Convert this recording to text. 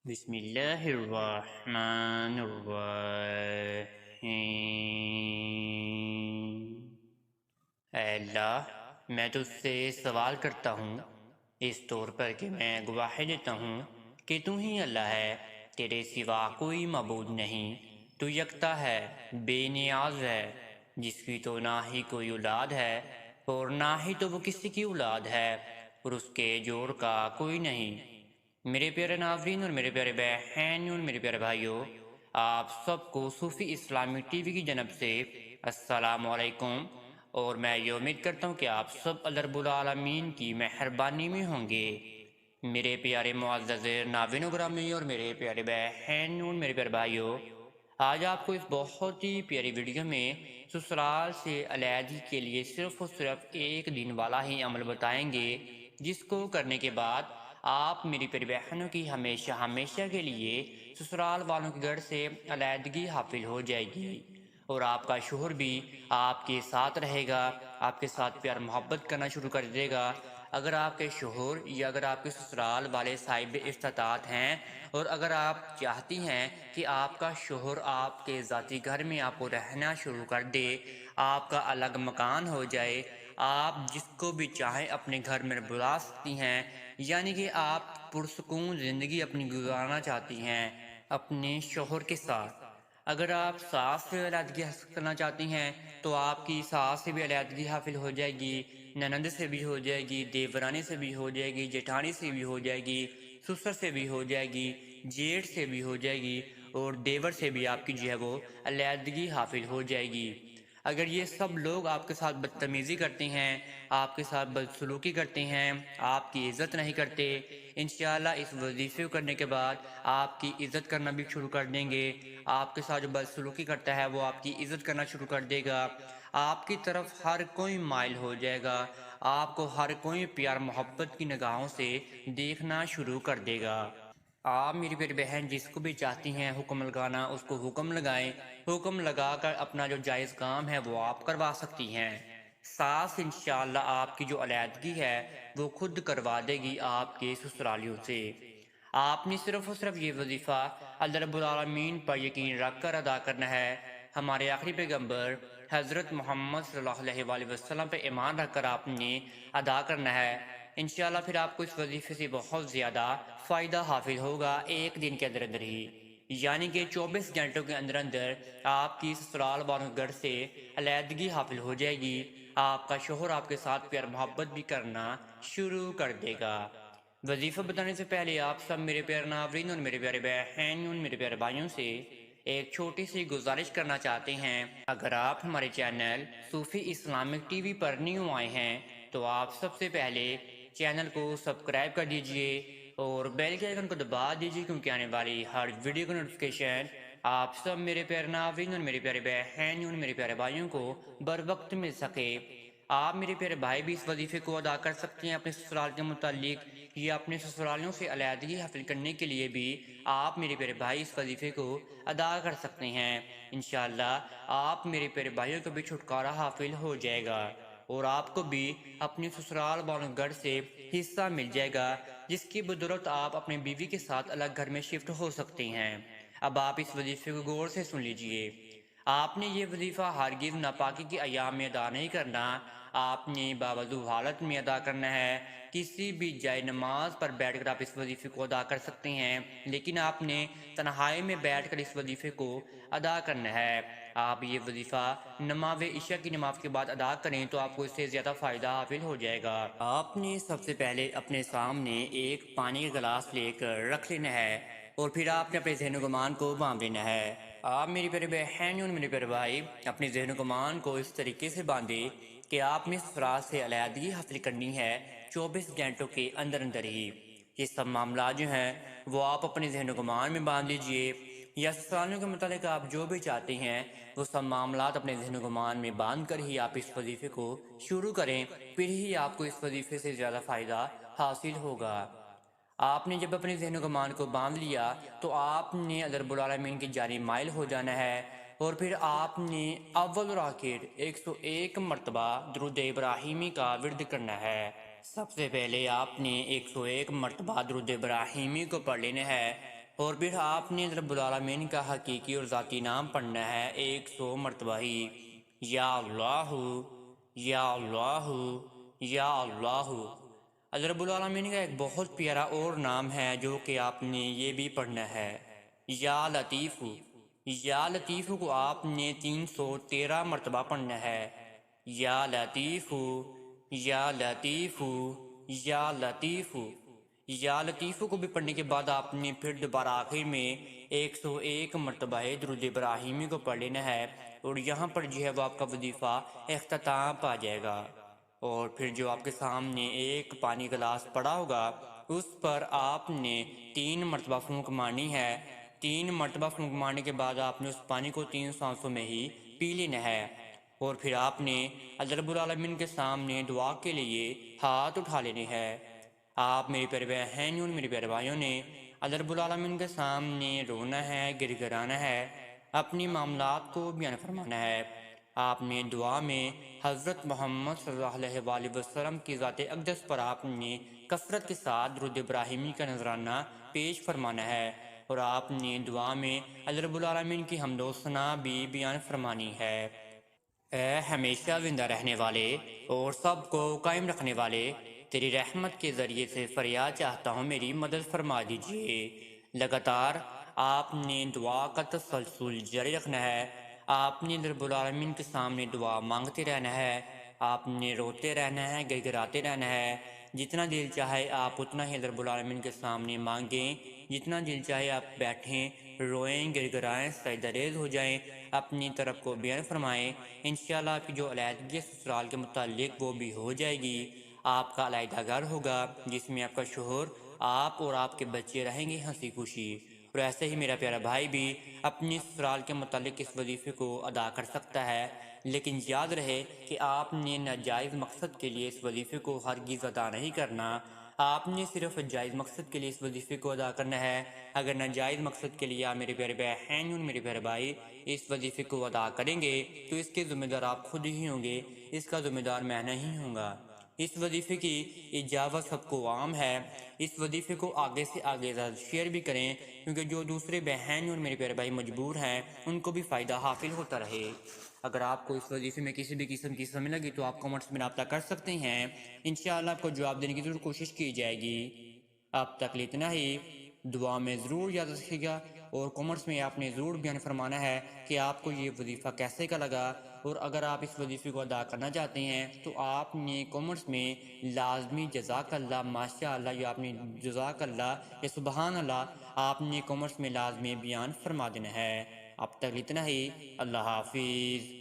بسم اللہ الرحمن الرحیم۔ اے اللہ، میں تجھ سے سوال کرتا ہوں اس طور پر کہ میں گواہی دیتا ہوں کہ تو ہی اللہ ہے، تیرے سوا کوئی معبود نہیں، تو یکتا ہے، بے نیاز ہے، جس کی تو نہ ہی کوئی اولاد ہے اور نہ ہی تو وہ کسی کی اولاد ہے اور اس کے جوڑ کا کوئی نہیں۔ میرے پیارے ناظرین اور میرے پیارے بہن اور میرے پیارے بھائیوں، آپ سب کو صوفی اسلامی ٹی وی کی جانب سے السلام علیکم، اور میں یہ امید کرتا ہوں کہ آپ سب اللہ رب العالمین کی مہربانی میں ہوں گے۔ میرے پیارے معزز ناظرین و گرامی اور میرے پیارے بہن اور میرے پیارے بھائیوں، آج آپ کو اس بہت ہی پیاری ویڈیو میں سسرال سے علیحدگی کے لیے صرف اور صرف ایک دن والا ہی عمل بتائیں گے، جس کو کرنے کے بعد آپ میری پیاری بہنوں کی ہمیشہ ہمیشہ کے لیے سسرال والوں کے گھر سے علیحدگی حاصل ہو جائے گی، اور آپ کا شوہر بھی آپ کے ساتھ رہے گا، آپ کے ساتھ پیار محبت کرنا شروع کر دے گا۔ اگر آپ کے شوہر یا اگر آپ کے سسرال والے صاحب استطاعت ہیں، اور اگر آپ چاہتی ہیں کہ آپ کا شوہر آپ کے ذاتی گھر میں آپ کو رہنا شروع کر دے، آپ کا الگ مکان ہو جائے، آپ جس کو بھی چاہیں اپنے گھر میں بلا سکتی ہیں، یعنی کہ آپ پرسکون زندگی اپنی گزارنا چاہتی ہیں اپنے شوہر کے ساتھ۔ اگر آپ ساس سے علیحدگی حاصل کرنا چاہتی ہیں تو آپ کی ساس سے بھی علیحدگی حاصل ہو جائے گی، ننند سے بھی ہو جائے گی، دیورانی سے بھی ہو جائے گی، جیٹھانی سے بھی ہو جائے گی، سسر سے بھی ہو جائے گی، جیٹھ سے بھی ہو جائے گی، اور دیور سے بھی آپ کی جو ہے وہ علیحدگی حاصل ہو جائے گی۔ اگر یہ سب لوگ آپ کے ساتھ بدتمیزی کرتے ہیں، آپ کے ساتھ بدسلوکی کرتے ہیں، آپ کی عزت نہیں کرتے، انشاءاللہ اس وظیفے کو کرنے کے بعد آپ کی عزت کرنا بھی شروع کر دیں گے۔ آپ کے ساتھ جو بدسلوکی کرتا ہے وہ آپ کی عزت کرنا شروع کر دے گا، آپ کی طرف ہر کوئی مائل ہو جائے گا، آپ کو ہر کوئی پیار محبت کی نگاہوں سے دیکھنا شروع کر دے گا۔ آپ میری پیاری بہن جس کو بھی چاہتی ہیں حکم لگانا، اس کو حکم لگائیں، حکم لگا کر اپنا جو جائز کام ہے وہ آپ کروا سکتی ہیں۔ ساس انشاءاللہ آپ کی جو علیحدگی ہے وہ خود کروا دے گی آپ کے سسرالیوں سے۔ آپ نے صرف اور صرف یہ وظیفہ اللہ رب العالمین پر یقین رکھ کر ادا کرنا ہے، ہمارے آخری پیغمبر حضرت محمد صلی اللہ علیہ وآلہ وسلم پہ ایمان رکھ کر آپ نے ادا کرنا ہے۔ انشاءاللہ پھر آپ کو اس وظیفے سے بہت زیادہ فائدہ حاصل ہوگا ایک دن کے اندر اندر ہی، یعنی کہ 24 گھنٹوں کے اندر اندر آپ کی سسرال والوں کے گھر سے علیحدگی حاصل ہو جائے گی، آپ کا شوہر آپ کے ساتھ پیار محبت بھی کرنا شروع کر دے گا۔ وظیفہ بتانے سے پہلے آپ سب میرے پیارے ناظرین اور میرے پیارے بہن اور میرے پیارے بھائیوں سے ایک چھوٹی سی گزارش کرنا چاہتے ہیں۔ اگر آپ ہمارے چینل صوفی اسلامک ٹی وی پر نیو آئے ہیں تو آپ سب سے پہلے چینل کو سبسکرائب کر دیجئے اور بیل کے آئیکن کو دبا دیجئے، کیونکہ آنے والی ہر ویڈیو کا نوٹیفیکیشن آپ سب میرے پیارے ناظرین اور میرے پیارے بہن اور میرے پیارے بھائیوں کو بر وقت مل سکے۔ آپ میرے پیارے بھائی بھی اس وظیفے کو ادا کر سکتے ہیں اپنے سسرال کے متعلق، یا اپنے سسرالیوں سے علیحدگی حاصل کرنے کے لیے بھی آپ میرے پیارے بھائی اس وظیفے کو ادا کر سکتے ہیں۔ انشاءاللہ آپ میرے پیارے بھائیوں کو بھی چھٹکارا حاصل ہو جائے گا، اور آپ کو بھی اپنے سسرال والوں گھر سے حصہ مل جائے گا، جس کی بدولت آپ اپنے بیوی کے ساتھ الگ گھر میں شفٹ ہو سکتے ہیں۔ اب آپ اس وظیفے کو غور سے سن لیجئے۔ آپ نے یہ وظیفہ ہرگز ناپاکی کے ایام میں ادا نہیں کرنا، آپ نے باوضو حالت میں ادا کرنا ہے۔ کسی بھی جائے نماز پر بیٹھ کر آپ اس وظیفے کو ادا کر سکتے ہیں، لیکن آپ نے تنہائی میں بیٹھ کر اس وظیفے کو ادا کرنا ہے۔ آپ یہ وظیفہ نماز عشاء کی نماز کے بعد ادا کریں تو آپ کو اس سے زیادہ فائدہ حاصل ہو جائے گا۔ آپ نے سب سے پہلے اپنے سامنے ایک پانی کا گلاس لے کر رکھ لینا ہے، اور پھر آپ نے اپنے ذہن و گمان کو باندھ لینا ہے۔ آپ میری پیارے بہن اور میرے پیارے بھائی اپنے ذہن و گمان کو اس طریقے سے باندھے کہ آپ نے سسرال سے علیحدگی حاصل کرنی ہے 24 گھنٹوں کے اندر اندر ہی۔ یہ سب معاملات جو ہیں وہ آپ اپنے ذہن و گمان میں باندھ لیجئے، یا سسرالیوں کے متعلق آپ جو بھی چاہتے ہیں وہ سب معاملات اپنے ذہن و گمان میں باندھ کر ہی آپ اس وظیفے کو شروع کریں، پھر ہی آپ کو اس وظیفے سے زیادہ فائدہ حاصل ہوگا۔ آپ نے جب اپنے ذہن و گمان کو باندھ لیا تو آپ نے اللہ رب العالمین کی جانب مائل ہو جانا ہے، اور پھر آپ نے اول اور آخر 101 مرتبہ درود ابراہیمی کا ورد کرنا ہے۔ سب سے پہلے آپ نے 101 مرتبہ درود ابراہیمی کو پڑھ لینا ہے، اور پھر آپ نے رب العالمین کا حقیقی اور ذاتی نام پڑھنا ہے 100 مرتبہ ہی، یا اللہ، یا اللہ، یا اللہ۔ اللہ رب العالمین کا ایک بہت پیارا اور نام ہے جو کہ آپ نے یہ بھی پڑھنا ہے، یا لطیف۔ یا لطیف کو آپ نے 313 مرتبہ پڑھنا ہے، یا لطیف، یا لطیف، یا لطیف۔ یا لطیف کو بھی پڑھنے کے بعد آپ نے پھر دوبارہ آخر میں 101 مرتبہ درود ابراہیمی کو پڑھ لینا ہے، اور یہاں پر جو ہے وہ آپ کا وظیفہ اختتام پا جائے گا۔ اور پھر جو آپ کے سامنے ایک پانی گلاس پڑا ہوگا اس پر آپ نے 3 مرتبہ پھونک مارنی ہے۔ 3 مرتبہ پھونک مارنے کے بعد آپ نے اس پانی کو 3 سانسوں میں ہی پی لینا ہے، اور پھر آپ نے اللہ رب العالمین کے سامنے دعا کے لیے ہاتھ اٹھا لینے ہیں۔ آپ میری پیارے بہنوں اور میرے پیارے بھائیوں نے اللہ رب العالمین کے سامنے رونا ہے، گر گرانا ہے، اپنی معاملات کو بیان فرمانا ہے۔ آپ نے دعا میں حضرت محمد صلی اللہ علیہ وآلہ وسلم کی ذات اقدس پر آپ نے کثرت کے ساتھ درود ابراہیمی کا نذرانہ پیش فرمانا ہے، اور آپ نے دعا میں اللہ رب العالمین کی حمد و ثنا بھی بیان فرمانی ہے۔ اے ہمیشہ زندہ رہنے والے اور سب کو قائم رکھنے والے، تیری رحمت کے ذریعے سے فریاد چاہتا ہوں، میری مدد فرما دیجیے۔ لگاتار آپ نے دعا کا تسلسل جاری رکھنا ہے۔ آپ نے رب العالمین کے سامنے دعا مانگتے رہنا ہے، آپ نے روتے رہنا ہے، گڑگڑاتے رہنا ہے۔ جتنا دل چاہے آپ اتنا ہی رب العالمین کے سامنے مانگیں، جتنا دل چاہے آپ بیٹھیں، روئیں، گڑگڑائیں، سجدہ ریز ہو جائیں، اپنی طرف کو بیان فرمائیں۔ انشاءاللہ آپ کی جو علیحدگی سسرال کے متعلق وہ بھی ہو جائے گی۔ آپ کا علیحدہ گھر ہوگا جس میں آپ کا شوہر، آپ اور آپ کے بچے رہیں گے ہنسی خوشی۔ اور ایسے ہی میرا پیارا بھائی بھی اپنی سسرال کے متعلق اس وظیفے کو ادا کر سکتا ہے، لیکن یاد رہے کہ آپ نے ناجائز مقصد کے لیے اس وظیفے کو ہرگز ادا نہیں کرنا۔ آپ نے صرف جائز مقصد کے لیے اس وظیفے کو ادا کرنا ہے۔ اگر ناجائز مقصد کے لیے آپ میرے پیارے بہن اور میرے پیارے بھائی اس وظیفے کو ادا کریں گے تو اس کے ذمہ دار آپ خود ہی ہوں گے، اس کا ذمہ دار میں نہیں ہوں گا۔ اس وظیفے کی اجازت سب کو عام ہے۔ اس وظیفے کو آگے سے آگے زیادہ شیئر بھی کریں، کیونکہ جو دوسرے بہن اور میرے پیارے بھائی مجبور ہیں ان کو بھی فائدہ حاصل ہوتا رہے۔ اگر آپ کو اس وظیفے میں کسی بھی قسم کی سمجھ لگی تو آپ کمنٹس میں رابطہ کر سکتے ہیں، انشاءاللہ آپ کو جواب دینے کی ضرور کوشش کی جائے گی۔ اب تک اتنا ہی، دعا میں ضرور یاد رکھیے گا، اور کمنٹس میں آپ نے ضرور بیان فرمانا ہے کہ آپ کو یہ وظیفہ کیسے کا لگا، اور اگر آپ اس وظیفے کو ادا کرنا چاہتے ہیں تو آپ نے کمنٹس میں لازمی جزاک اللہ، ماشاء اللہ، یا آپ نے جزاک اللہ یا سبحان اللہ آپ نے کمنٹس میں لازمی بیان فرما دینا ہے۔ اب تک اتنا ہی، اللہ حافظ۔